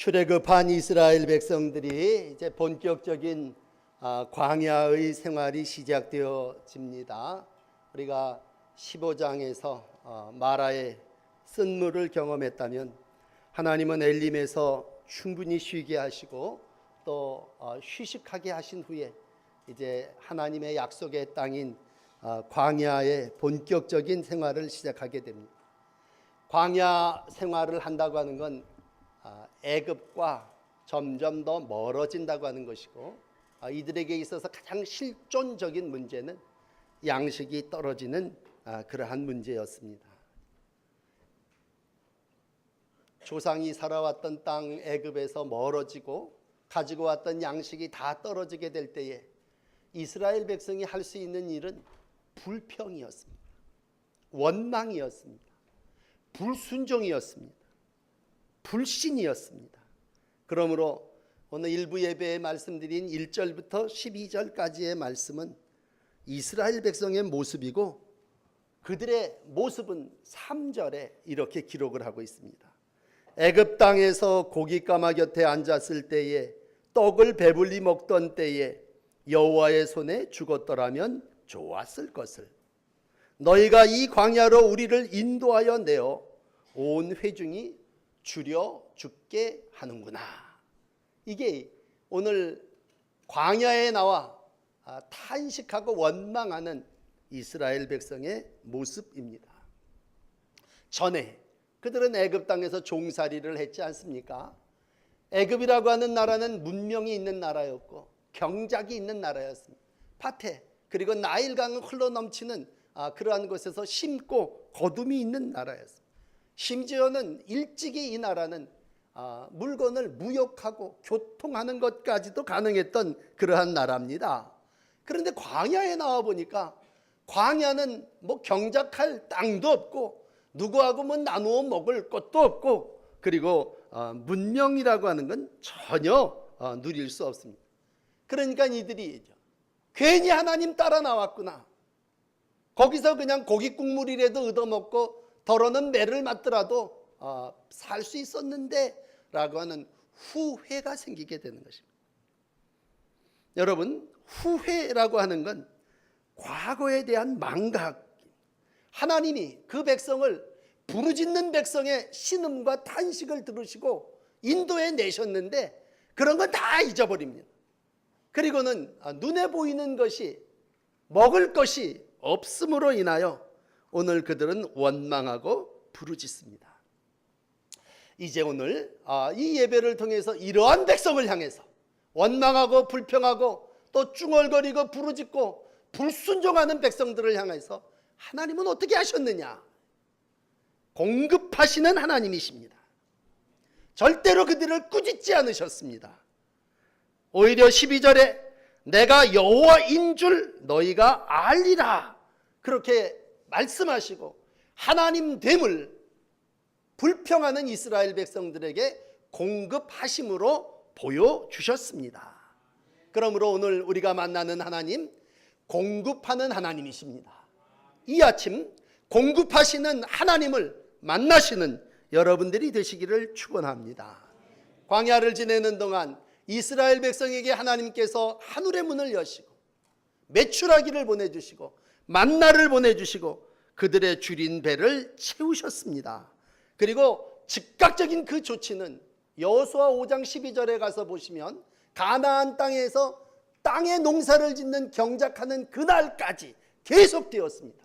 출애굽한 이스라엘 백성들이 이제 본격적인 광야의 생활이 시작되어집니다. 우리가 15장에서 마라의 쓴물을 경험했다면 하나님은 엘림에서 충분히 쉬게 하시고 또 휴식하게 하신 후에 이제 하나님의 약속의 땅인 광야의 본격적인 생활을 시작하게 됩니다. 광야 생활을 한다고 하는 건 애굽과 점점 더 멀어진다고 하는 것이고, 이들에게 있어서 가장 실존적인 문제는 양식이 떨어지는 그러한 문제였습니다. 조상이 살아왔던 땅 애굽에서 멀어지고 가지고 왔던 양식이 다 떨어지게 될 때에 이스라엘 백성이 할 수 있는 일은 불평이었습니다. 원망이었습니다. 불순종이었습니다. 불신이었습니다. 그러므로 오늘 일부 예배에 말씀드린 1절부터 12절까지의 말씀은 이스라엘 백성의 모습이고, 그들의 모습은 3절에 이렇게 기록을 하고 있습니다. 애굽 땅에서 고깃가마 곁에 앉았을 때에, 떡을 배불리 먹던 때에 여호와의 손에 죽었더라면 좋았을 것을. 너희가 이 광야로 우리를 인도하여 내어 온 회중이 줄여 죽게 하는구나. 이게 오늘 광야에 나와 탄식하고 원망하는 이스라엘 백성의 모습입니다. 전에 그들은 애굽 땅에서 종살이를 했지 않습니까? 애굽이라고 하는 나라는 문명이 있는 나라였고 경작이 있는 나라였습니다. 밭에 그리고 나일강을 흘러넘치는 그러한 곳에서 심고 거둠이 있는 나라였습니다. 심지어는 일찍이 이 나라는 물건을 무역하고 교통하는 것까지도 가능했던 그러한 나라입니다. 그런데 광야에 나와 보니까 광야는 뭐 경작할 땅도 없고 누구하고 뭐 나누어 먹을 것도 없고, 그리고 문명이라고 하는 건 전혀 누릴 수 없습니다. 그러니까 이들이 괜히 하나님 따라 나왔구나, 거기서 그냥 고기 국물이라도 얻어먹고 더러는 매를 맞더라도 살 수 있었는데 라고 하는 후회가 생기게 되는 것입니다. 여러분, 후회라고 하는 건 과거에 대한 망각, 하나님이 그 백성을 부르짖는 백성의 신음과 탄식을 들으시고 인도해 내셨는데 그런 건 다 잊어버립니다. 그리고는 눈에 보이는 것이, 먹을 것이 없음으로 인하여 오늘 그들은 원망하고 부르짖습니다. 이제 오늘 이 예배를 통해서 이러한 백성을 향해서 원망하고 불평하고 또 쭝얼거리고 부르짖고 불순종하는 백성들을 향해서 하나님은 어떻게 하셨느냐? 공급하시는 하나님이십니다. 절대로 그들을 꾸짖지 않으셨습니다. 오히려 12절에 내가 여호와인 줄 너희가 알리라, 그렇게 말씀하시고 하나님 됨을 불평하는 이스라엘 백성들에게 공급하심으로 보여주셨습니다. 그러므로 오늘 우리가 만나는 하나님, 공급하는 하나님이십니다. 이 아침 공급하시는 하나님을 만나시는 여러분들이 되시기를 축원합니다. 광야를 지내는 동안 이스라엘 백성에게 하나님께서 하늘의 문을 여시고 메추라기를 보내주시고 만나를 보내주시고 그들의 줄인 배를 채우셨습니다. 그리고 즉각적인 그 조치는 여호수아 5장 12절에 가서 보시면 가나안 땅에서 땅에 농사를 짓는 경작하는 그날까지 계속되었습니다.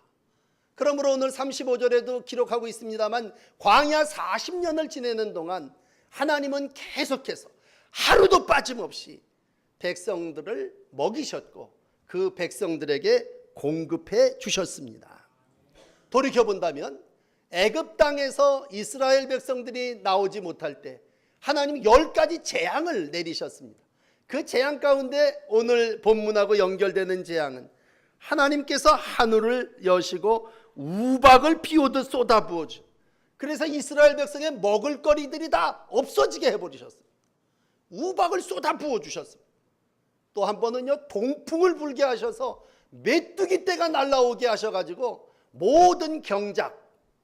그러므로 오늘 35절에도 기록하고 있습니다만 광야 40년을 지내는 동안 하나님은 계속해서 하루도 빠짐없이 백성들을 먹이셨고 그 백성들에게 공급해 주셨습니다. 돌이켜본다면 애굽 땅에서 이스라엘 백성들이 나오지 못할 때 하나님 10가지 재앙을 내리셨습니다. 그 재앙 가운데 오늘 본문하고 연결되는 재앙은 하나님께서 하늘을 여시고 우박을 비오듯 쏟아부어주, 그래서 이스라엘 백성의 먹을거리들이 다 없어지게 해버리셨습니다. 우박을 쏟아부어 주셨습니다. 또 한 번은요, 동풍을 불게 하셔서 메뚜기 떼가 날라오게 하셔가지고 모든 경작,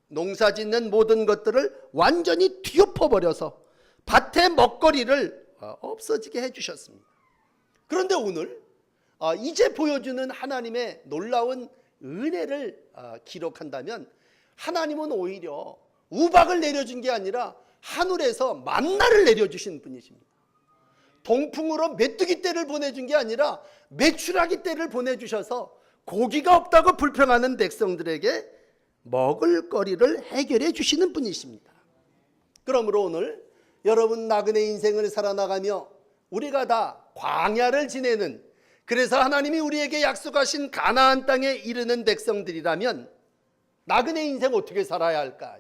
농사짓는 모든 것들을 완전히 뒤엎어버려서 밭의 먹거리를 없어지게 해주셨습니다. 그런데 오늘 이제 보여주는 하나님의 놀라운 은혜를 기록한다면 하나님은 오히려 우박을 내려준 게 아니라 하늘에서 만나를 내려주신 분이십니다. 동풍으로 메뚜기 떼를 보내준 게 아니라 메추라기 떼를 보내주셔서 고기가 없다고 불평하는 백성들에게 먹을 거리를 해결해 주시는 분이십니다. 그러므로 오늘 여러분 나그네 인생을 살아나가며 우리가 다 광야를 지내는, 그래서 하나님이 우리에게 약속하신 가나안 땅에 이르는 백성들이라면 나그네 인생 어떻게 살아야 할까?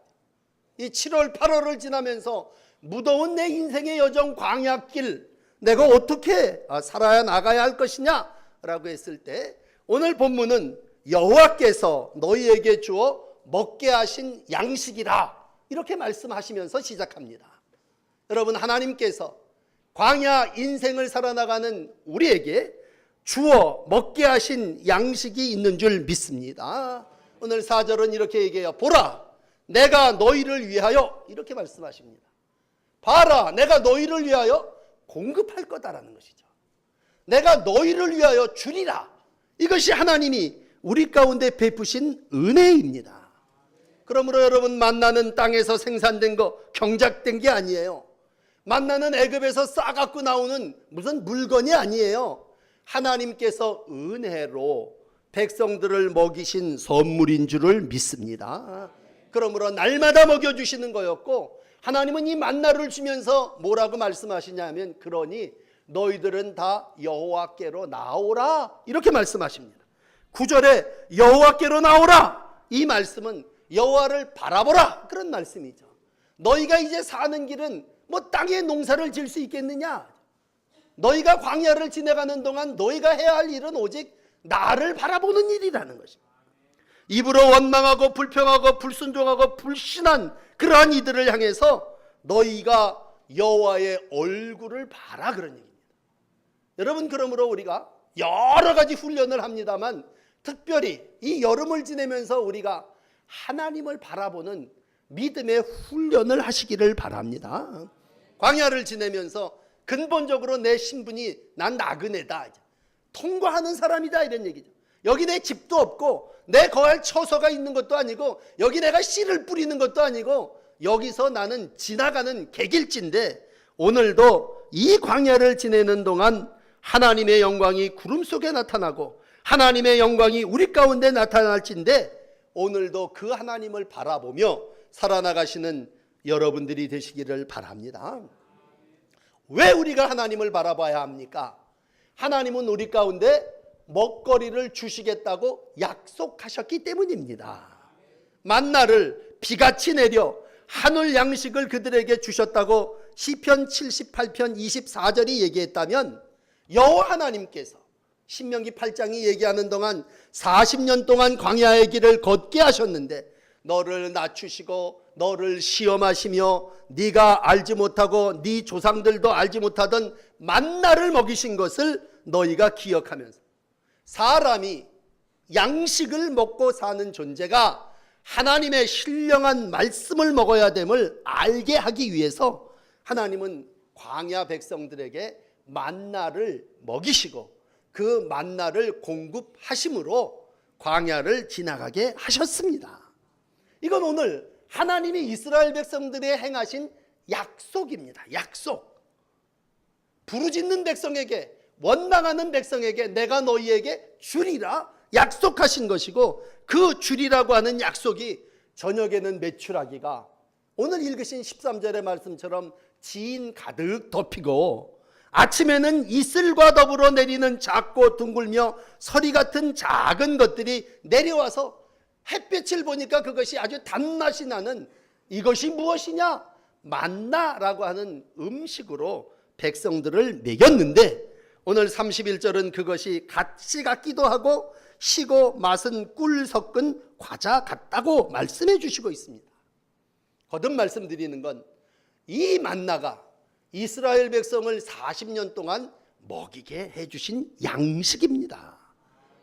이 7월 8월을 지나면서 무더운 내 인생의 여정 광야길 내가 어떻게 살아야 나가야 할 것이냐 라고 했을 때 오늘 본문은 여호와께서 너희에게 주어 먹게 하신 양식이라 이렇게 말씀하시면서 시작합니다. 여러분, 하나님께서 광야 인생을 살아나가는 우리에게 주어 먹게 하신 양식이 있는 줄 믿습니다. 오늘 4절은 이렇게 얘기해요. 보라, 내가 너희를 위하여, 이렇게 말씀하십니다. 봐라, 내가 너희를 위하여 공급할 거다라는 것이죠. 내가 너희를 위하여 주리라. 이것이 하나님이 우리 가운데 베푸신 은혜입니다. 그러므로 여러분, 만나는 땅에서 생산된 거, 경작된 게 아니에요. 만나는 애굽에서 싸갖고 나오는 무슨 물건이 아니에요. 하나님께서 은혜로 백성들을 먹이신 선물인 줄을 믿습니다. 그러므로 날마다 먹여주시는 거였고, 하나님은 이 만나를 주면서 뭐라고 말씀하시냐면, 그러니 너희들은 다 여호와께로 나오라 이렇게 말씀하십니다. 9절에 여호와께로 나오라, 이 말씀은 여호와를 바라보라 그런 말씀이죠. 너희가 이제 사는 길은 뭐 땅에 농사를 지을 수 있겠느냐? 너희가 광야를 지나가는 동안 너희가 해야 할 일은 오직 나를 바라보는 일이라는 것입니다. 입으로 원망하고 불평하고 불순종하고 불신한 그러한 이들을 향해서 너희가 여호와의 얼굴을 봐라 그런 얘기입니다. 여러분, 그러므로 우리가 여러 가지 훈련을 합니다만 특별히 이 여름을 지내면서 우리가 하나님을 바라보는 믿음의 훈련을 하시기를 바랍니다. 광야를 지내면서 근본적으로 내 신분이 난 나그네다, 통과하는 사람이다 이런 얘기죠. 여기 내 집도 없고 내 거할 처소가 있는 것도 아니고 여기 내가 씨를 뿌리는 것도 아니고 여기서 나는 지나가는 객일지인데, 오늘도 이 광야를 지내는 동안 하나님의 영광이 구름 속에 나타나고 하나님의 영광이 우리 가운데 나타날진데 오늘도 그 하나님을 바라보며 살아나가시는 여러분들이 되시기를 바랍니다. 왜 우리가 하나님을 바라봐야 합니까? 하나님은 우리 가운데 먹거리를 주시겠다고 약속하셨기 때문입니다. 만나를 비같이 내려 하늘 양식을 그들에게 주셨다고 시편 78편 24절이 얘기했다면, 여호와 하나님께서 신명기 8장이 얘기하는 동안 40년 동안 광야의 길을 걷게 하셨는데 너를 낮추시고 너를 시험하시며 네가 알지 못하고 네 조상들도 알지 못하던 만나를 먹이신 것을 너희가 기억하면서, 사람이 양식을 먹고 사는 존재가 하나님의 신령한 말씀을 먹어야 됨을 알게 하기 위해서 하나님은 광야 백성들에게 만나를 먹이시고 그 만나를 공급하심으로 광야를 지나가게 하셨습니다. 이건 오늘 하나님이 이스라엘 백성들의 행하신 약속입니다. 약속. 부르짖는 백성에게, 원망하는 백성에게 내가 너희에게 주리라 약속하신 것이고, 그 주리라고 하는 약속이 저녁에는 메추라기가 오늘 읽으신 13절의 말씀처럼 지인 가득 덮이고, 아침에는 이슬과 더불어 내리는 작고 둥글며 서리 같은 작은 것들이 내려와서 햇빛을 보니까 그것이 아주 단맛이 나는, 이것이 무엇이냐? 만나라고 하는 음식으로 백성들을 먹였는데, 오늘 31절은 그것이 갓씨 같기도 하고 시고 맛은 꿀 섞은 과자 같다고 말씀해 주시고 있습니다. 거듭 말씀드리는 건 이 만나가 이스라엘 백성을 40년 동안 먹이게 해주신 양식입니다.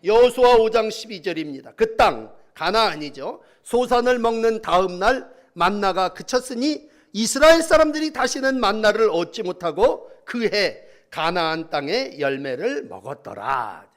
여호수아 5장 12절입니다. 그 땅, 가나안이죠. 소산을 먹는 다음 날 만나가 그쳤으니 이스라엘 사람들이 다시는 만나를 얻지 못하고 그해 가나안 땅의 열매를 먹었더라.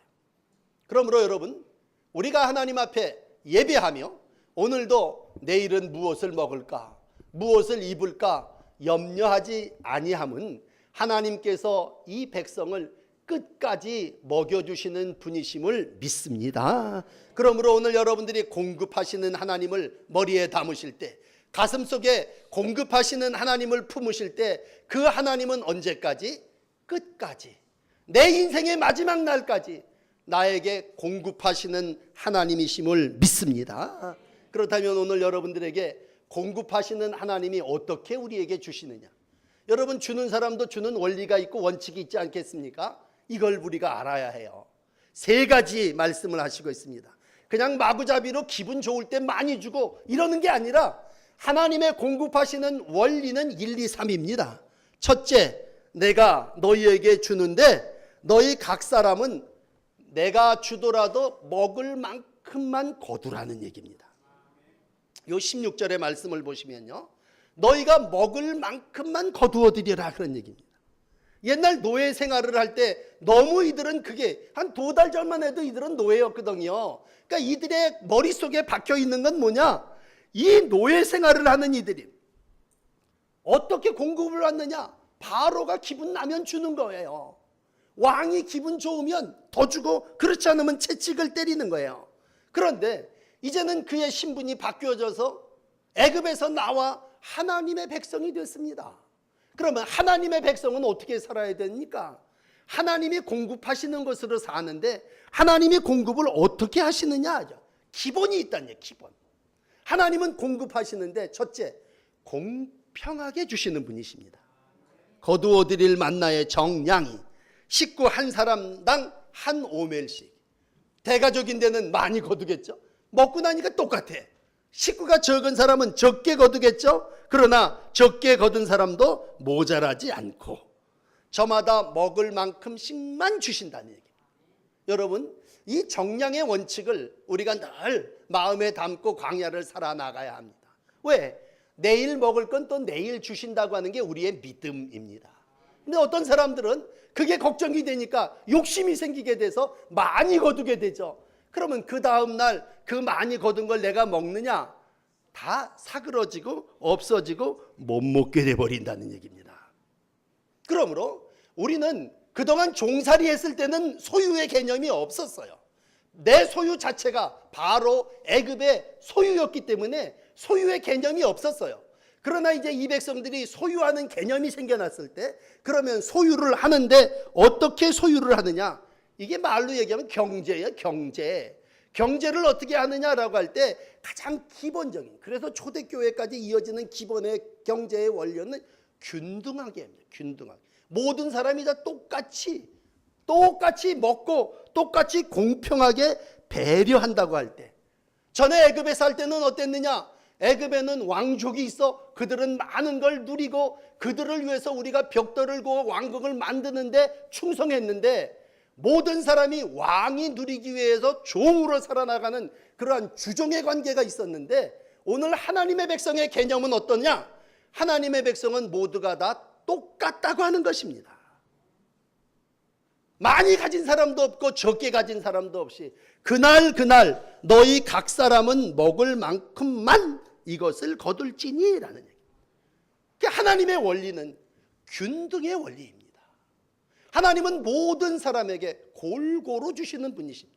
그러므로 여러분, 우리가 하나님 앞에 예배하며 오늘도 내일은 무엇을 먹을까, 무엇을 입을까 염려하지 아니함은 하나님께서 이 백성을 끝까지 먹여주시는 분이심을 믿습니다. 그러므로 오늘 여러분들이 공급하시는 하나님을 머리에 담으실 때, 가슴속에 공급하시는 하나님을 품으실 때, 그 하나님은 언제까지? 끝까지, 내 인생의 마지막 날까지 나에게 공급하시는 하나님이심을 믿습니다. 그렇다면 오늘 여러분들에게 공급하시는 하나님이 어떻게 우리에게 주시느냐? 여러분, 주는 사람도 주는 원리가 있고 원칙이 있지 않겠습니까? 이걸 우리가 알아야 해요. 세 가지 말씀을 하시고 있습니다. 그냥 마구잡이로 기분 좋을 때 많이 주고 이러는 게 아니라 하나님의 공급하시는 원리는 1, 2, 3입니다. 첫째, 내가 너희에게 주는데 너희 각 사람은 내가 주더라도 먹을 만큼만 거두라는 얘기입니다. 요 16절의 말씀을 보시면요, 너희가 먹을 만큼만 거두어 드리라 그런 얘기입니다. 옛날 노예 생활을 할 때 너무 이들은 그게 한 2달 전만 해도 이들은 노예였거든요. 그러니까 이들의 머릿속에 박혀 있는 건 뭐냐? 이 노예 생활을 하는 이들이 어떻게 공급을 받느냐? 바로가 기분 나면 주는 거예요. 왕이 기분 좋으면 더 주고 그렇지 않으면 채찍을 때리는 거예요. 그런데 이제는 그의 신분이 바뀌어져서 애굽에서 나와 하나님의 백성이 됐습니다. 그러면 하나님의 백성은 어떻게 살아야 됩니까? 하나님이 공급하시는 것으로 사는데 하나님이 공급을 어떻게 하시느냐? 기본이 있다는 얘기예요. 기본. 하나님은 공급하시는데 첫째, 공평하게 주시는 분이십니다. 거두어 드릴 만나의 정량이 식구 한 사람당 한 오멜씩. 대가족인 데는 많이 거두겠죠. 먹고 나니까 똑같아. 식구가 적은 사람은 적게 거두겠죠. 그러나 적게 거둔 사람도 모자라지 않고 저마다 먹을 만큼씩만 주신다는 얘기입니다. 여러분, 이 정량의 원칙을 우리가 늘 마음에 담고 광야를 살아나가야 합니다. 왜? 내일 먹을 건 또 내일 주신다고 하는 게 우리의 믿음입니다. 근데 어떤 사람들은 그게 걱정이 되니까 욕심이 생기게 돼서 많이 거두게 되죠. 그러면 그 다음 날 그 많이 거둔 걸 내가 먹느냐? 다 사그러지고 없어지고 못 먹게 돼버린다는 얘기입니다. 그러므로 우리는 그동안 종살이 했을 때는 소유의 개념이 없었어요. 내 소유 자체가 바로 애굽의 소유였기 때문에 소유의 개념이 없었어요. 그러나 이제 이 백성들이 소유하는 개념이 생겨났을 때, 그러면 소유를 하는데 어떻게 소유를 하느냐? 이게 말로 얘기하면 경제예요. 경제를 어떻게 하느냐라고 할 때 가장 기본적인, 그래서 초대교회까지 이어지는 기본의 경제의 원료는 균등하게 합니다. 균등하게. 모든 사람이 다 똑같이 먹고 똑같이 공평하게 배려한다고 할 때, 전에 애굽에 살 때는 어땠느냐? 애굽에는 왕족이 있어 그들은 많은 걸 누리고 그들을 위해서 우리가 벽돌을 구워 왕국을 만드는데 충성했는데, 모든 사람이 왕이 누리기 위해서 종으로 살아나가는 그러한 주종의 관계가 있었는데, 오늘 하나님의 백성의 개념은 어떠냐? 하나님의 백성은 모두가 다 똑같다고 하는 것입니다. 많이 가진 사람도 없고 적게 가진 사람도 없이 그날 너희 각 사람은 먹을 만큼만 이것을 거둘지니 라는 얘기. 하나님의 원리는 균등의 원리입니다. 하나님은 모든 사람에게 골고루 주시는 분이십니다.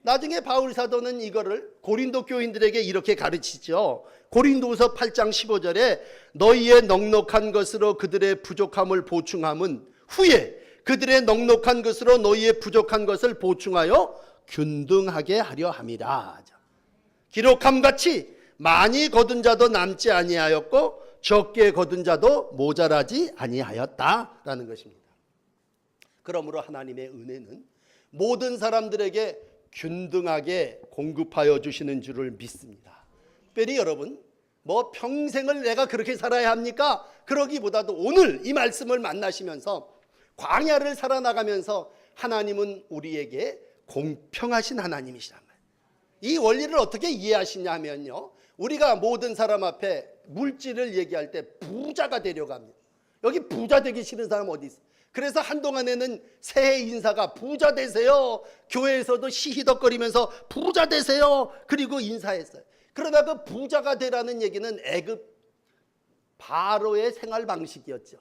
나중에 바울 사도는 이거를 고린도 교인들에게 이렇게 가르치죠. 고린도후서 8장 15절에 너희의 넉넉한 것으로 그들의 부족함을 보충함은 후에 그들의 넉넉한 것으로 너희의 부족한 것을 보충하여 균등하게 하려 함이라. 기록함같이 많이 거둔 자도 남지 아니하였고 적게 거둔 자도 모자라지 아니하였다라는 것입니다. 그러므로 하나님의 은혜는 모든 사람들에게 균등하게 공급하여 주시는 줄을 믿습니다. 특별히 여러분, 뭐 평생을 내가 그렇게 살아야 합니까? 그러기보다도 오늘 이 말씀을 만나시면서 광야를 살아나가면서 하나님은 우리에게 공평하신 하나님이시란 말이에요. 이 원리를 어떻게 이해하시냐면요, 우리가 모든 사람 앞에 물질을 얘기할 때 부자가 되려고 합니다. 여기 부자 되기 싫은 사람 어디 있어요? 그래서 한동안에는 새해 인사가 부자 되세요. 교회에서도 시히덕거리면서 부자 되세요. 그리고 인사했어요. 그러나 그 부자가 되라는 얘기는 애굽 바로의 생활 방식이었죠.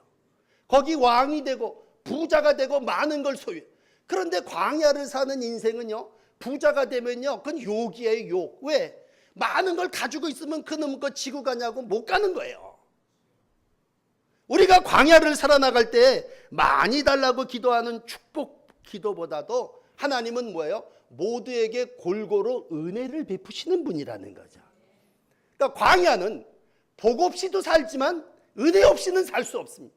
거기 왕이 되고 부자가 되고 많은 걸 소유해. 그런데 광야를 사는 인생은요, 부자가 되면요, 그건 욕이에요, 욕. 왜? 많은 걸 가지고 있으면 그놈 거 지고 가냐고 못 가는 거예요. 우리가 광야를 살아나갈 때 많이 달라고 기도하는 축복 기도보다도 하나님은 뭐예요? 모두에게 골고루 은혜를 베푸시는 분이라는 거죠. 그러니까 광야는 복 없이도 살지만 은혜 없이는 살 수 없습니다.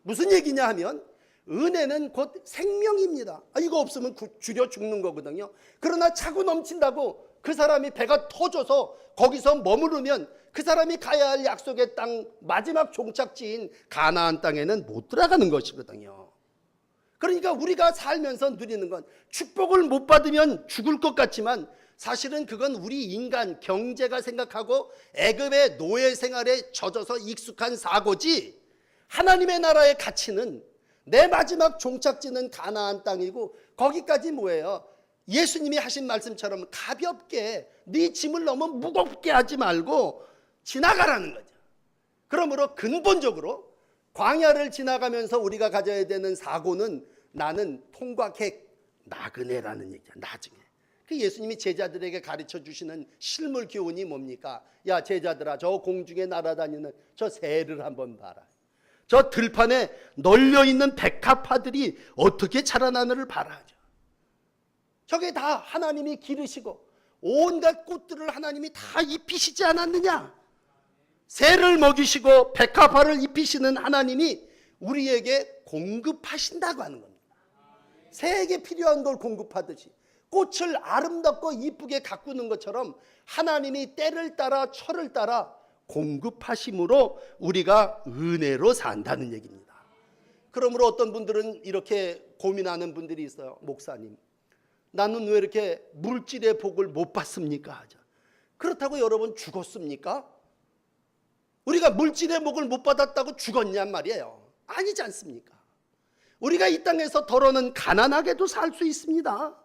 무슨 얘기냐 하면 은혜는 곧 생명입니다. 이거 없으면 줄여 죽는 거거든요. 그러나 차고 넘친다고 그 사람이 배가 터져서 거기서 머무르면 그 사람이 가야 할 약속의 땅 마지막 종착지인 가나안 땅에는 못 들어가는 것이거든요. 그러니까 우리가 살면서 누리는 건 축복을 못 받으면 죽을 것 같지만 사실은 그건 우리 인간 경제가 생각하고 애굽의 노예 생활에 젖어서 익숙한 사고지, 하나님의 나라의 가치는 내 마지막 종착지는 가나안 땅이고 거기까지 뭐예요? 예수님이 하신 말씀처럼 가볍게 네 짐을 너무 무겁게 하지 말고 지나가라는 거죠. 그러므로 근본적으로 광야를 지나가면서 우리가 가져야 되는 사고는 나는 통과객 나그네라는 얘기야. 나중에 그 예수님이 제자들에게 가르쳐 주시는 실물 교훈이 뭡니까? 야 제자들아, 저 공중에 날아다니는 저 새를 한번 봐라. 저 들판에 널려있는 백합화들이 어떻게 자라나는를 봐라. 저게 다 하나님이 기르시고 온갖 꽃들을 하나님이 다 입히시지 않았느냐? 새를 먹이시고 백합화를 입히시는 하나님이 우리에게 공급하신다고 하는 겁니다. 새에게 필요한 걸 공급하듯이 꽃을 아름답고 이쁘게 가꾸는 것처럼 하나님이 때를 따라 철을 따라 공급하심으로 우리가 은혜로 산다는 얘기입니다. 그러므로 어떤 분들은 이렇게 고민하는 분들이 있어요. 목사님, 나는 왜 이렇게 물질의 복을 못 받습니까? 그렇다고 여러분 죽었습니까? 우리가 물질의 복을 못 받았다고 죽었냔 말이에요. 아니지 않습니까? 우리가 이 땅에서 더러는 가난하게도 살 수 있습니다.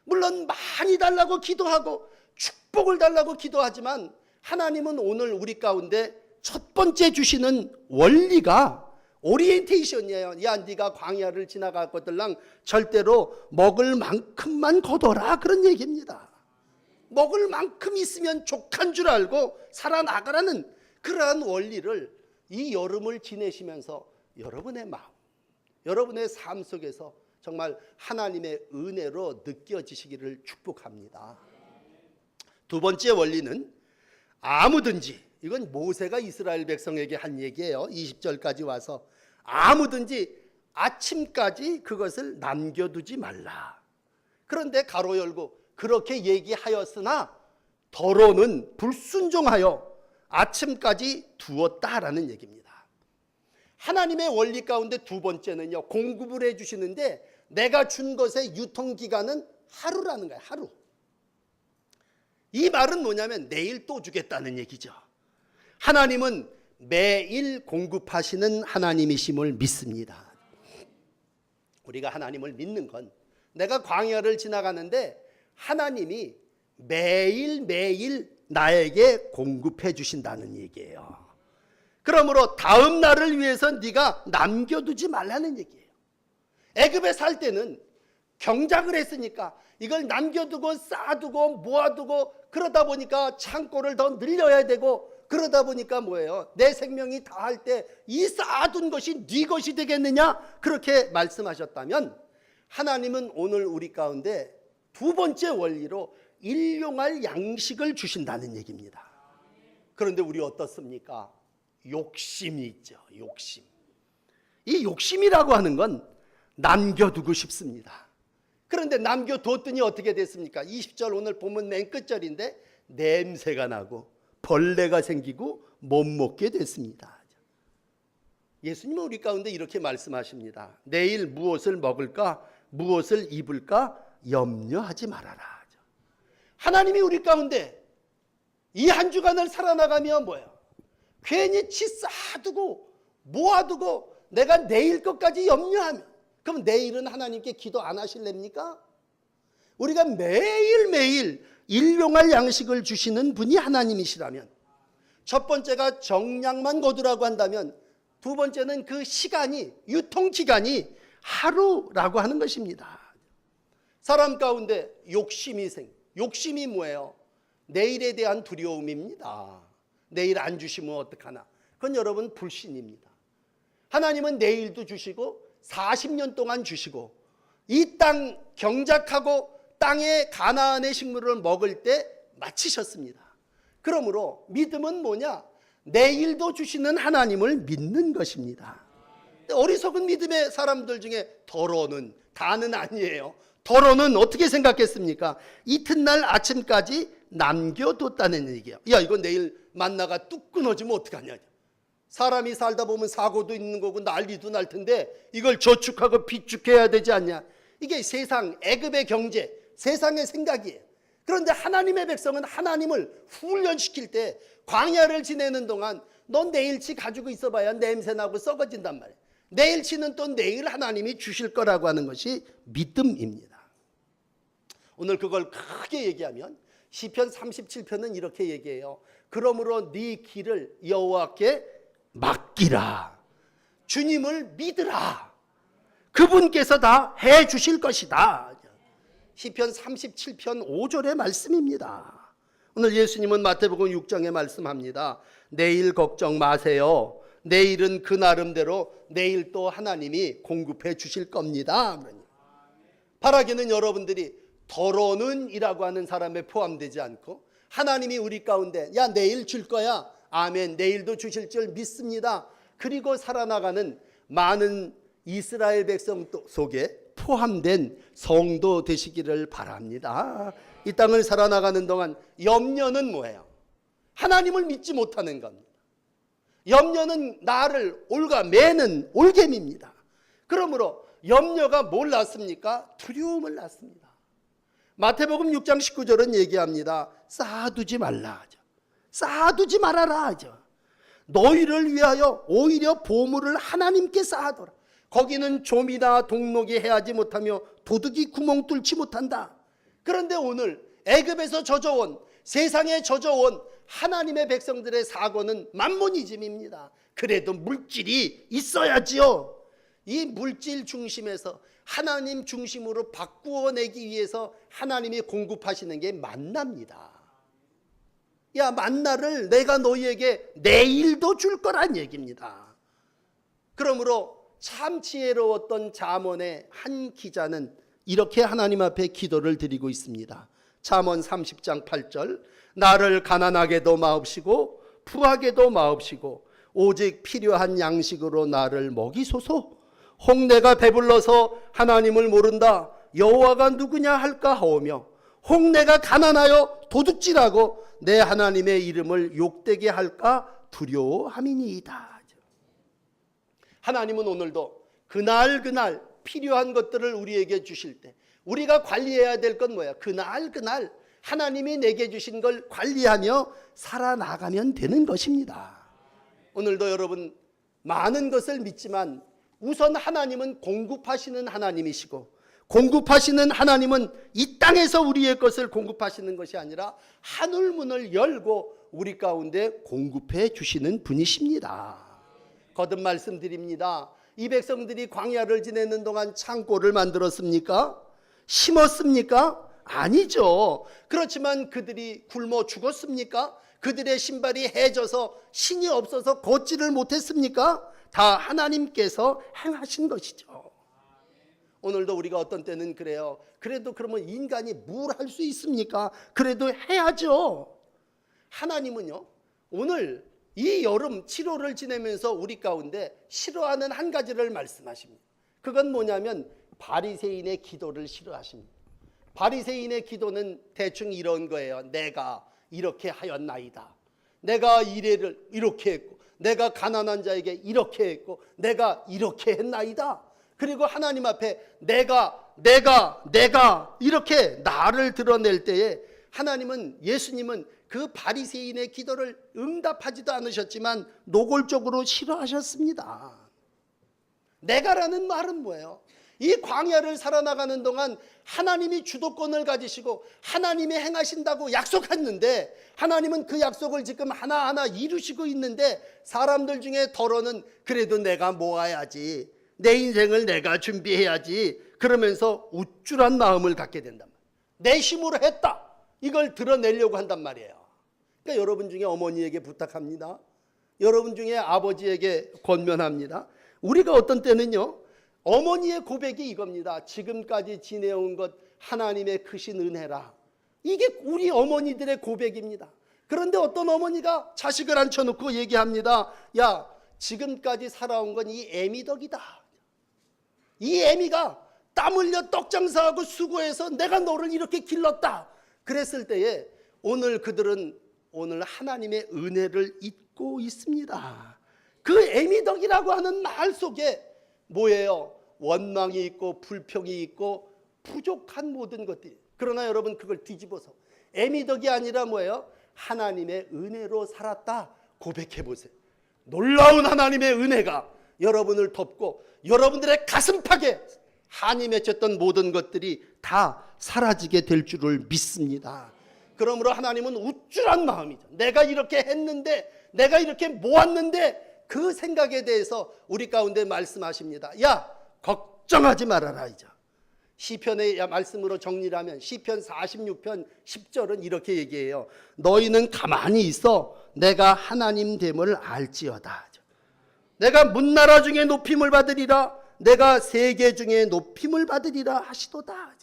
물론 많이 달라고 기도하고 축복을 달라고 기도하지만 하나님은 오늘 우리 가운데 첫 번째 주시는 원리가 오리엔테이션이에요. 야, 네가 광야를 지나갈 것들랑 절대로 먹을 만큼만 거둬라, 그런 얘기입니다. 먹을 만큼 있으면 족한 줄 알고 살아나가라는 그러한 원리를 이 여름을 지내시면서 여러분의 마음, 여러분의 삶 속에서 정말 하나님의 은혜로 느껴지시기를 축복합니다. 두 번째 원리는 아무든지, 이건 모세가 이스라엘 백성에게 한 얘기예요. 20절까지 와서 아무든지 아침까지 그것을 남겨두지 말라. 그런데 가로 열고 그렇게 얘기하였으나 더러는 불순종하여 아침까지 두었다라는 얘기입니다. 하나님의 원리 가운데 두 번째는요, 공급을 해주시는데 내가 준 것의 유통기간은 하루라는 거예요. 하루. 이 말은 뭐냐면 내일 또 주겠다는 얘기죠. 하나님은 매일 공급하시는 하나님이심을 믿습니다. 우리가 하나님을 믿는 건 내가 광야를 지나가는데 하나님이 매일매일 나에게 공급해 주신다는 얘기예요. 그러므로 다음 날을 위해서 네가 남겨두지 말라는 얘기예요. 애굽에 살 때는 경작을 했으니까 이걸 남겨두고 쌓아두고 모아두고 그러다 보니까 창고를 더 늘려야 되고 그러다 보니까 뭐예요? 내 생명이 다할 때 이 쌓아둔 것이 네 것이 되겠느냐? 그렇게 말씀하셨다면 하나님은 오늘 우리 가운데 두 번째 원리로 일용할 양식을 주신다는 얘기입니다. 그런데 우리 어떻습니까? 욕심이 있죠. 욕심. 이 욕심이라고 하는 건 남겨두고 싶습니다. 그런데 남겨뒀더니 어떻게 됐습니까? 20절 오늘 보면 맨 끝절인데 냄새가 나고 벌레가 생기고 못 먹게 됐습니다. 예수님은 우리 가운데 이렇게 말씀하십니다. 내일 무엇을 먹을까? 무엇을 입을까? 염려하지 말아라. 하나님이 우리 가운데 이 한 주간을 살아나가며 뭐예요? 괜히 치 쌓아두고 모아두고 내가 내일 것까지 염려하면, 그럼 내일은 하나님께 기도 안 하실랍니까? 우리가 매일매일 일용할 양식을 주시는 분이 하나님이시라면, 첫 번째가 정량만 거두라고 한다면 두 번째는 그 시간이, 유통기간이 하루라고 하는 것입니다. 사람 가운데 욕심이 뭐예요? 내일에 대한 두려움입니다. 내일 안 주시면 어떡하나. 그건 여러분 불신입니다. 하나님은 내일도 주시고 40년 동안 주시고 이 땅 경작하고 땅의 가나안의 식물을 먹을 때 마치셨습니다. 그러므로 믿음은 뭐냐? 내일도 주시는 하나님을 믿는 것입니다. 어리석은 믿음의 사람들 중에 더러는, 다는 아니에요. 더러는 어떻게 생각했습니까? 이튿날 아침까지 남겨뒀다는 얘기예요. 야, 이거 내일 만나가 뚝 끊어지면 어떡하냐. 사람이 살다 보면 사고도 있는 거고 난리도 날 텐데 이걸 저축하고 비축해야 되지 않냐. 이게 세상, 애굽의 경제, 세상의 생각이에요. 그런데 하나님의 백성은 하나님을 훈련시킬 때 광야를 지내는 동안 넌 내일치 가지고 있어봐야 냄새나고 썩어진단 말이에요. 내일치는 또 내일 하나님이 주실 거라고 하는 것이 믿음입니다. 오늘 그걸 크게 얘기하면 시편 37편은 이렇게 얘기해요. 그러므로 네 길을 여호와께 맡기라. 주님을 믿으라. 그분께서 다 해주실 것이다. 시편 37편 5절의 말씀입니다. 오늘 예수님은 마태복음 6장에 말씀합니다. 내일 걱정 마세요. 내일은 그 나름대로 내일 또 하나님이 공급해 주실 겁니다. 바라기는 여러분들이 더러는 이라고 하는 사람에 포함되지 않고 하나님이 우리 가운데 야 내일 줄 거야. 아멘. 내일도 주실 줄 믿습니다. 그리고 살아나가는 많은 이스라엘 백성 속에 포함된 성도 되시기를 바랍니다. 이 땅을 살아나가는 동안 염려는 뭐예요? 하나님을 믿지 못하는 겁니다. 염려는 나를 올가매는 올개미입니다. 그러므로 염려가 뭘 낳습니까? 두려움을 낳습니다. 마태복음 6장 19절은 얘기합니다. 쌓아두지 말라 하죠. 쌓아두지 말아라 하죠. 너희를 위하여 오히려 보물을 하나님께 쌓아둬라. 거기는 좀이나 동록이 해하지 못하며 도둑이 구멍 뚫지 못한다. 그런데 오늘 애굽에서 젖어온, 세상에 젖어온 하나님의 백성들의 사고는 만모니즘입니다. 그래도 물질이 있어야지요. 이 물질 중심에서 하나님 중심으로 바꾸어내기 위해서 하나님이 공급하시는 게 만나입니다. 야, 만나를 내가 너희에게 내일도 줄 거란 얘기입니다. 그러므로 참 지혜로웠던 잠언의 한 기자는 이렇게 하나님 앞에 기도를 드리고 있습니다. 잠언 30장 8절 나를 가난하게도 마옵시고 부하게도 마옵시고 오직 필요한 양식으로 나를 먹이소서. 혹 내가 배불러서 하나님을 모른다 여호와가 누구냐 할까 하오며 혹 내가 가난하여 도둑질하고 내 하나님의 이름을 욕되게 할까 두려워함이니이다. 하나님은 오늘도 그날 필요한 것들을 우리에게 주실 때 우리가 관리해야 될 건 뭐야? 그날 하나님이 내게 주신 걸 관리하며 살아나가면 되는 것입니다. 오늘도 여러분 많은 것을 믿지만 우선 하나님은 공급하시는 하나님이시고 공급하시는 하나님은 이 땅에서 우리의 것을 공급하시는 것이 아니라 하늘문을 열고 우리 가운데 공급해 주시는 분이십니다. 거듭 말씀드립니다. 이 백성들이 광야를 지내는 동안 창고를 만들었습니까? 심었습니까? 아니죠. 그렇지만 그들이 굶어 죽었습니까? 그들의 신발이 해져서 신이 없어서 걷지를 못했습니까? 다 하나님께서 행하신 것이죠. 오늘도 우리가 어떤 때는 그래요. 그래도 그러면 인간이 뭘 할 수 있습니까? 그래도 해야죠. 하나님은요, 오늘 이 여름 7월을 지내면서 우리 가운데 싫어하는 한 가지를 말씀하십니다. 그건 뭐냐면 바리새인의 기도를 싫어하십니다. 바리새인의 기도는 대충 이런 거예요. 내가 이렇게 하였나이다. 내가 이래를 이렇게 했고 내가 가난한 자에게 이렇게 했고 내가 이렇게 했나이다. 그리고 하나님 앞에 내가 이렇게 나를 드러낼 때에 하나님은, 예수님은 그 바리새인의 기도를 응답하지도 않으셨지만 노골적으로 싫어하셨습니다. 내가라는 말은 뭐예요? 이 광야를 살아나가는 동안 하나님이 주도권을 가지시고 하나님이 행하신다고 약속했는데 하나님은 그 약속을 지금 하나하나 이루시고 있는데 사람들 중에 더러는 그래도 내가 모아야지, 내 인생을 내가 준비해야지 그러면서 우쭐한 마음을 갖게 된단 말이에요. 내 힘으로 했다, 이걸 드러내려고 한단 말이에요. 그러니까 여러분 중에 어머니에게 부탁합니다. 여러분 중에 아버지에게 권면합니다. 우리가 어떤 때는요, 어머니의 고백이 이겁니다. 지금까지 지내온 것 하나님의 크신 은혜라. 이게 우리 어머니들의 고백입니다. 그런데 어떤 어머니가 자식을 앉혀놓고 얘기합니다. 야, 지금까지 살아온 건 이 애미 덕이다. 이 애미가 땀 흘려 떡장사하고 수고해서 내가 너를 이렇게 길렀다. 그랬을 때에 오늘 그들은 오늘 하나님의 은혜를 잊고 있습니다. 그 애미 덕이라고 하는 말 속에 뭐예요? 원망이 있고 불평이 있고 부족한 모든 것들이. 그러나 여러분 그걸 뒤집어서 애미 덕이 아니라 뭐예요? 하나님의 은혜로 살았다 고백해 보세요. 놀라운 하나님의 은혜가 여러분을 덮고 여러분들의 가슴팍에 한이 맺혔던 모든 것들이 다 사라지게 될 줄을 믿습니다. 그러므로 하나님은 우쭐한 마음이죠. 내가 이렇게 했는데, 내가 이렇게 모았는데 그 생각에 대해서 우리 가운데 말씀하십니다. 야, 걱정하지 말아라. 이제 시편의 말씀으로 정리를 하면 시편 46편 10절은 이렇게 얘기해요. 너희는 가만히 있어 내가 하나님 됨을 알지어다. 내가 문나라 중에 높임을 받으리라, 내가 세계 중에 높임을 받으리라 하시도다.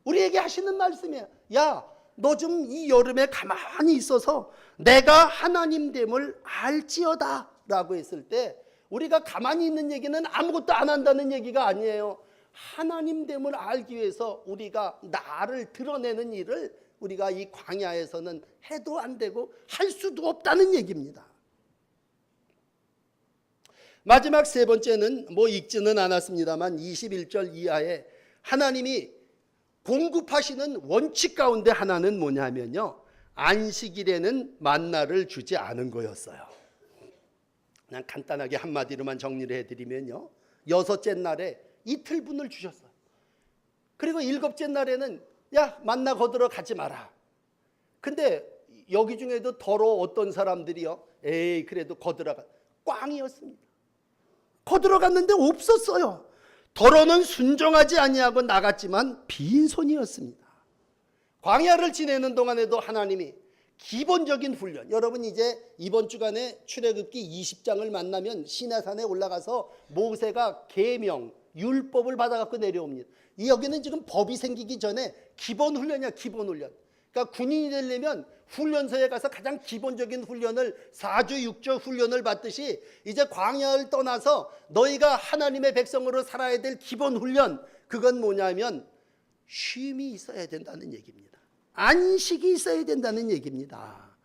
우리에게 하시는 말씀이에요. 야, 너 좀 이 여름에 가만히 있어서 내가 하나님 됨을 알지어다 라고 했을 때 우리가 가만히 있는 얘기는 아무것도 안 한다는 얘기가 아니에요. 하나님 됨을 알기 위해서 우리가 나를 드러내는 일을 우리가 이 광야에서는 해도 안 되고 할 수도 없다는 얘기입니다. 마지막 세 번째는 뭐 읽지는 않았습니다만 21절 이하에 하나님이 공급하시는 원칙 가운데 하나는 뭐냐면요, 안식일에는 만나를 주지 않은 거였어요. 그냥 간단하게 한마디로만 정리를 해드리면요, 여섯째 날에 이틀분을 주셨어요. 그리고 일곱째 날에는 야, 만나 거들어 가지 마라. 근데 여기 중에도 더러 어떤 사람들이요, 에이 그래도 거들어가, 꽝이었습니다. 거들어갔는데 없었어요. 더러는 순종하지 아니하고 나갔지만 빈손이었습니다. 광야를 지내는 동안에도 하나님이 기본적인 훈련, 여러분 이제 이번 주간에 출애굽기 20장을 만나면 시내산에 올라가서 모세가 계명, 율법을 받아갖고 내려옵니다. 여기는 지금 법이 생기기 전에 기본 훈련이야, 기본 훈련. 그러니까 군인이 되려면 훈련소에 가서 가장 기본적인 훈련을 4주 6주 훈련을 받듯이 이제 광야를 떠나서 너희가 하나님의 백성으로 살아야 될 기본 훈련, 그건 뭐냐면 쉼이 있어야 된다는 얘기입니다. 안식이 있어야 된다는 얘기입니다.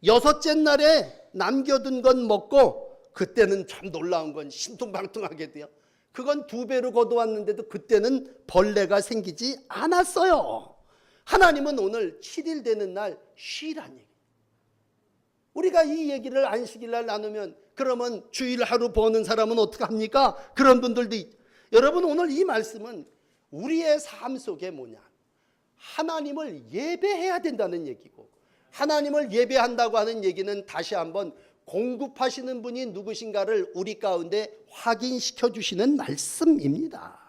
여섯째 날에 남겨둔 건 먹고, 그때는 참 놀라운 건 신통방통하게 돼요. 그건 2배로 거두었는데도 그때는 벌레가 생기지 않았어요. 하나님은 오늘 7일 되는 날 쉬란 얘기. 우리가 이 얘기를 안식일 날 나누면 그러면 주일 하루 버는 사람은 어떻게 합니까? 그런 분들도 여러분 오늘 이 말씀은 우리의 삶 속에 뭐냐, 하나님을 예배해야 된다는 얘기고, 하나님을 예배한다고 하는 얘기는 다시 한번 공급하시는 분이 누구신가를 우리 가운데 확인시켜 주시는 말씀입니다.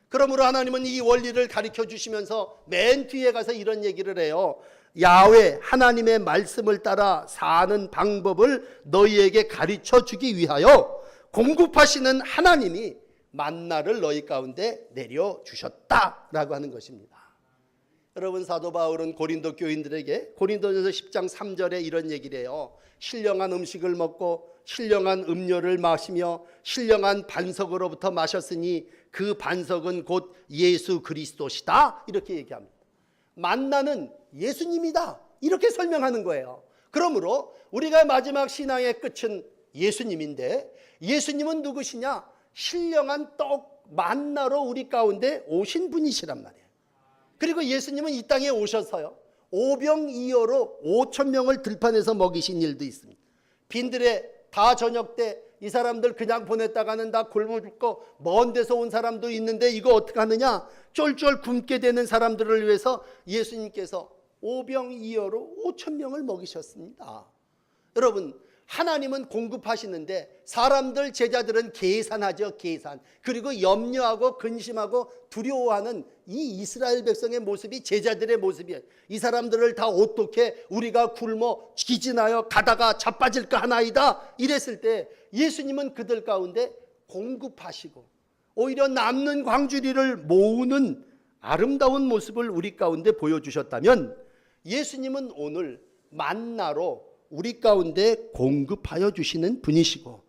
그러므로 하나님은 이 원리를 가르쳐 주시면서 맨 뒤에 가서 이런 얘기를 해요. 야훼 하나님의 말씀을 따라 사는 방법을 너희에게 가르쳐 주기 위하여 공급하시는 하나님이 만나를 너희 가운데 내려주셨다라고 하는 것입니다. 여러분 사도 바울은 고린도 교인들에게 고린도전서 10장 3절에 이런 얘기를 해요. 신령한 음식을 먹고 신령한 음료를 마시며 신령한 반석으로부터 마셨으니 그 반석은 곧 예수 그리스도시다, 이렇게 얘기합니다. 만나는 예수님이다, 이렇게 설명하는 거예요. 그러므로 우리가 마지막 신앙의 끝은 예수님인데, 예수님은 누구시냐? 신령한 떡 만나로 우리 가운데 오신 분이시란 말이에요. 그리고 예수님은 이 땅에 오셔서요, 오병이어로 5천 명을 들판에서 먹이신 일도 있습니다. 빈들에 다 저녁 때 이 사람들 그냥 보냈다가는 다 굶어 죽고 먼 데서 온 사람도 있는데 이거 어떻게 하느냐, 쫄쫄 굶게 되는 사람들을 위해서 예수님께서 오병이어로 5천 명을 먹이셨습니다. 여러분, 하나님은 공급하시는데 사람들, 제자들은 계산하죠. 계산. 그리고 염려하고 근심하고 두려워하는 이 이스라엘 백성의 모습이 제자들의 모습이에요. 이 사람들을 다 어떻게 우리가 굶어 기진하여 가다가 자빠질까 하나이다 이랬을 때 예수님은 그들 가운데 공급하시고 오히려 남는 광주리를 모으는 아름다운 모습을 우리 가운데 보여주셨다면, 예수님은 오늘 만나로 우리 가운데 공급하여 주시는 분이시고,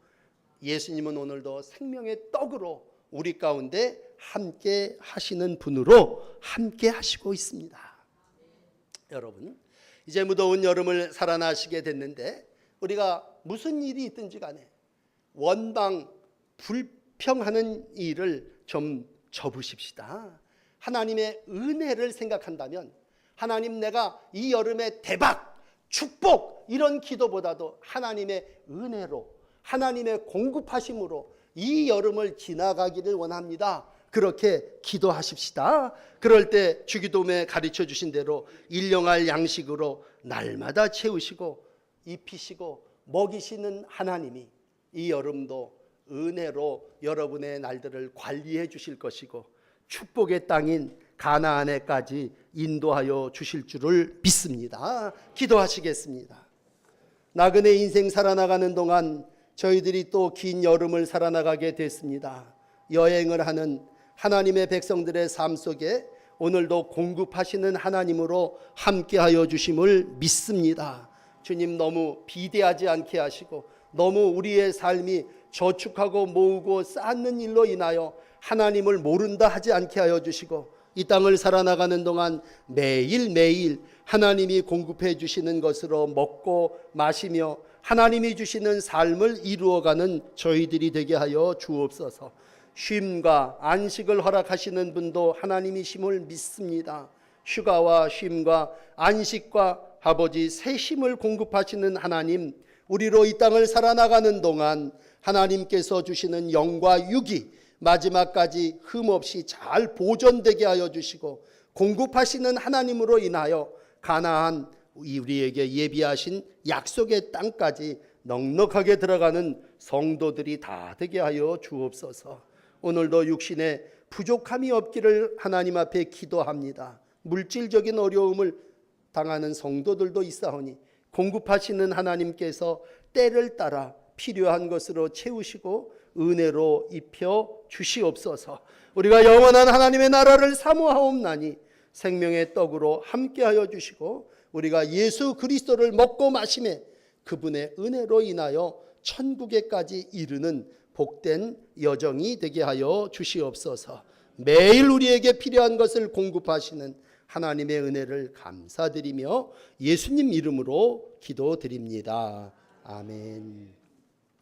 예수님은 오늘도 생명의 떡으로 우리 가운데 함께 하시는 분으로 함께 하시고 있습니다. 여러분, 이제 무더운 여름을 살아나시게 됐는데 우리가 무슨 일이 있든지 간에 원방 불평하는 일을 좀 접으십시다. 하나님의 은혜를 생각한다면, 하나님 내가 이 여름에 대박 축복 이런 기도보다도 하나님의 은혜로, 하나님의 공급하심으로 이 여름을 지나가기를 원합니다. 그렇게 기도하십시다. 그럴 때 주기도문에 가르쳐 주신 대로 일용할 양식으로 날마다 채우시고 입히시고 먹이시는 하나님이 이 여름도 은혜로 여러분의 날들을 관리해 주실 것이고 축복의 땅인 가나안에까지 인도하여 주실 줄을 믿습니다. 기도하시겠습니다. 나그네 인생 살아나가는 동안 저희들이 또 긴 여름을 살아나가게 됐습니다. 여행을 하는 하나님의 백성들의 삶 속에 오늘도 공급하시는 하나님으로 함께하여 주심을 믿습니다. 주님, 너무 비대하지 않게 하시고 너무 우리의 삶이 저축하고 모으고 쌓는 일로 인하여 하나님을 모른다 하지 않게 하여 주시고, 이 땅을 살아나가는 동안 매일매일 하나님이 공급해 주시는 것으로 먹고 마시며 하나님이 주시는 삶을 이루어가는 저희들이 되게 하여 주옵소서. 쉼과 안식을 허락하시는 분도 하나님이심을 믿습니다. 휴가와 쉼과 안식과 아버지 새 힘을 공급하시는 하나님, 우리로 이 땅을 살아나가는 동안 하나님께서 주시는 영과 육이 마지막까지 흠없이 잘 보존되게 하여 주시고, 공급하시는 하나님으로 인하여 가나안 우리에게 예비하신 약속의 땅까지 넉넉하게 들어가는 성도들이 다 되게 하여 주옵소서. 오늘도 육신에 부족함이 없기를 하나님 앞에 기도합니다. 물질적인 어려움을 당하는 성도들도 있사오니 공급하시는 하나님께서 때를 따라 필요한 것으로 채우시고 은혜로 입혀 주시옵소서. 우리가 영원한 하나님의 나라를 사모하옵나니 생명의 떡으로 함께하여 주시고, 우리가 예수 그리스도를 먹고 마시매 그분의 은혜로 인하여 천국에까지 이르는 복된 여정이 되게 하여 주시옵소서. 매일 우리에게 필요한 것을 공급하시는 하나님의 은혜를 감사드리며 예수님 이름으로 기도드립니다. 아멘.